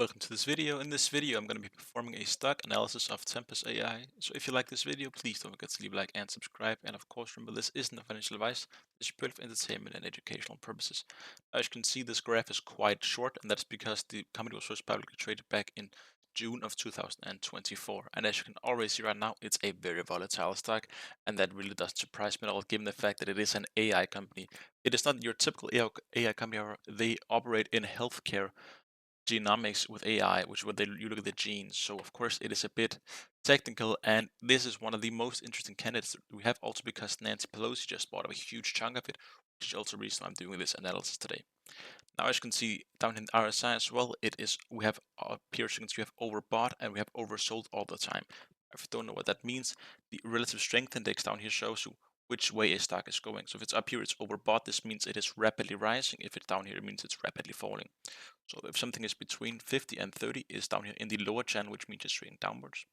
Welcome to this video. In this video, I'm going to be performing a stock analysis of Tempus AI. So if you like this video, please don't forget to leave a like and subscribe. And of course, remember this isn't a financial advice. This is purely for entertainment and educational purposes. As you can see, this graph is quite short, and that's because the company was first publicly traded back in June of 2024. And as you can already see right now, it's a very volatile stock, and that really doesn't surprise me at all, given the fact that it is an AI company. It is not your typical AI company, however. They operate in healthcare genomics with AI, which where you look at the genes. So of course it is a bit technical, and this is one of the most interesting candidates that we have, also because Nancy Pelosi just bought a huge chunk of it, which is also the reason I'm doing this analysis today. Now, as you can see down in RSI as well, it is we have periods we have overbought and we have oversold all the time. If you don't know what that means, the relative strength index down here shows you which way a stock is going. So if it's up here, it's overbought. This means it is rapidly rising. If it's down here, it means it's rapidly falling. So if something is between 50 and 30, it's down here in the lower channel, which means it's trading downwards.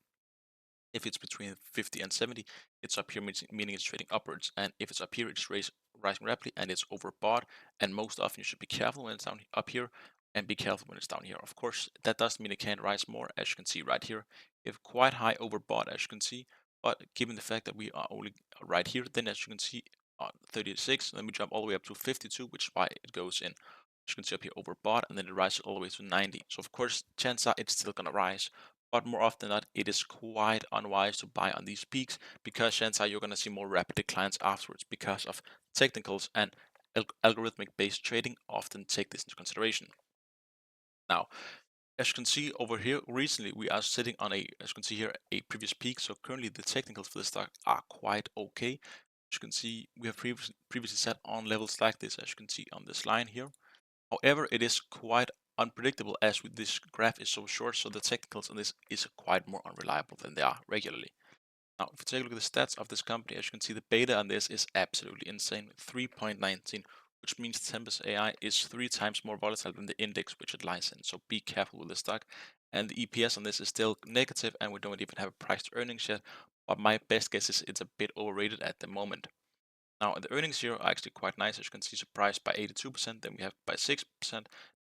If it's between 50 and 70, it's up here, meaning it's trading upwards. And if it's up here, it's rising rapidly and it's overbought. And most often, you should be careful when it's down up here and be careful when it's down here. Of course, that doesn't mean it can't rise more, as you can see right here. We have quite high overbought, as you can see. But given the fact that we are only right here, then as you can see, 36, then we jump all the way up to 52, which is why it goes in. As you can see up here, overbought, and then it rises all the way to 90. So of course, chances are it's still gonna rise, but more often than not, it is quite unwise to buy on these peaks, because chances are you're going to see more rapid declines afterwards because of technicals, and algorithmic based trading often take this into consideration. Now, as you can see over here, recently we are sitting on as you can see here, a previous peak. So currently the technicals for the stock are quite okay. As you can see, we have previously set on levels like this, as you can see on this line here. However, it is quite unpredictable, as this graph is so short, so the technicals on this is quite more unreliable than they are regularly. Now, if you take a look at the stats of this company, as you can see, the beta on this is absolutely insane, 3.19, which means Tempus AI is 3 times more volatile than the index which it lies in. So be careful with the stock. And the EPS on this is still negative, and we don't even have a price to earnings yet. But my best guess is it's a bit overrated at the moment. Now, the earnings here are actually quite nice. As you can see, surprised by 82%, then we have by 6%,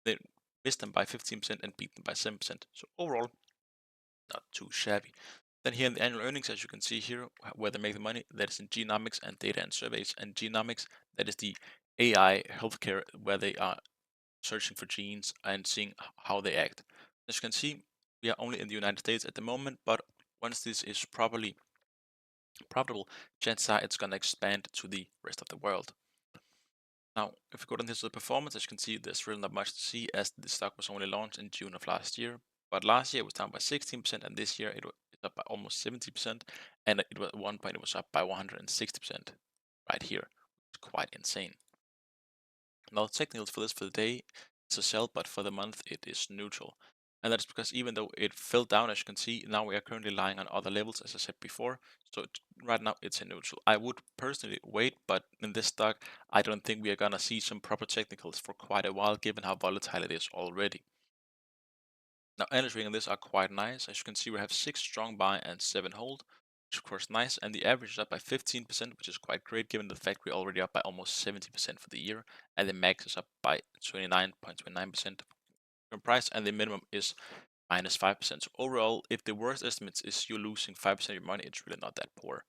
then missed them by 15%, and beat them by 7%. So overall, not too shabby. Then here in the annual earnings, as you can see here, where they make the money, that is in genomics and data and surveys. And genomics, that is the AI healthcare, where they are searching for genes and seeing how they act. As you can see, we are only in the United States at the moment, but once this is properly profitable, chances are it's going to expand to the rest of the world. Now, if we go down here to the performance, as you can see, there's really not much to see, as the stock was only launched in June of last year. But last year it was down by 16%, and this year it's up by almost 70%. And it was, at one point it was up by 160% right here. It's quite insane. Now, the technicals for this for the day is a sell, but for the month it is neutral. And that's because even though it fell down, as you can see, now we are currently lying on other levels, as I said before. So right now it's a neutral. I would personally wait, but in this stock, I don't think we are gonna see some proper technicals for quite a while, given how volatile it is already. Now, analyst rating on this are quite nice. As you can see, we have 6 strong buy and 7 hold, which is of course nice. And the average is up by 15%, which is quite great, given the fact we're already up by almost 70% for the year. And the max is up by 29.29% price, and the minimum is minus 5%. So overall, if the worst estimates is you're losing 5% of your money, it's really not that poor.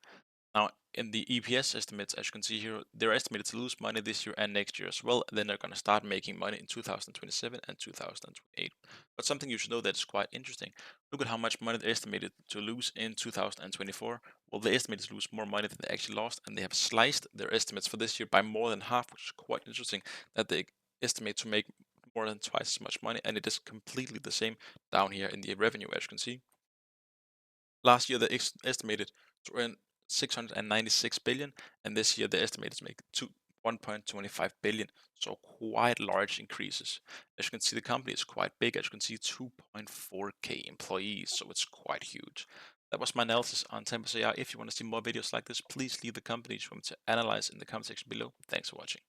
Now, in the EPS estimates, as you can see here, they're estimated to lose money this year and next year as well. Then they're going to start making money in 2027 and 2028. But something you should know that is quite interesting. Look at how much money they're estimated to lose in 2024. Well, they estimated to lose more money than they actually lost, and they have sliced their estimates for this year by more than half, which is quite interesting, that they estimate to make more than twice as much money, and it is completely the same down here in the revenue, as you can see. Last year, they estimated to earn 696 billion, and this year they estimated to make 1.25 billion. So quite large increases. As you can see, the company is quite big. As you can see, 2.4k employees, so it's quite huge. That was my analysis on Tempus AI. If you want to see more videos like this, please leave the companies for me to analyze in the comment section below. Thanks for watching.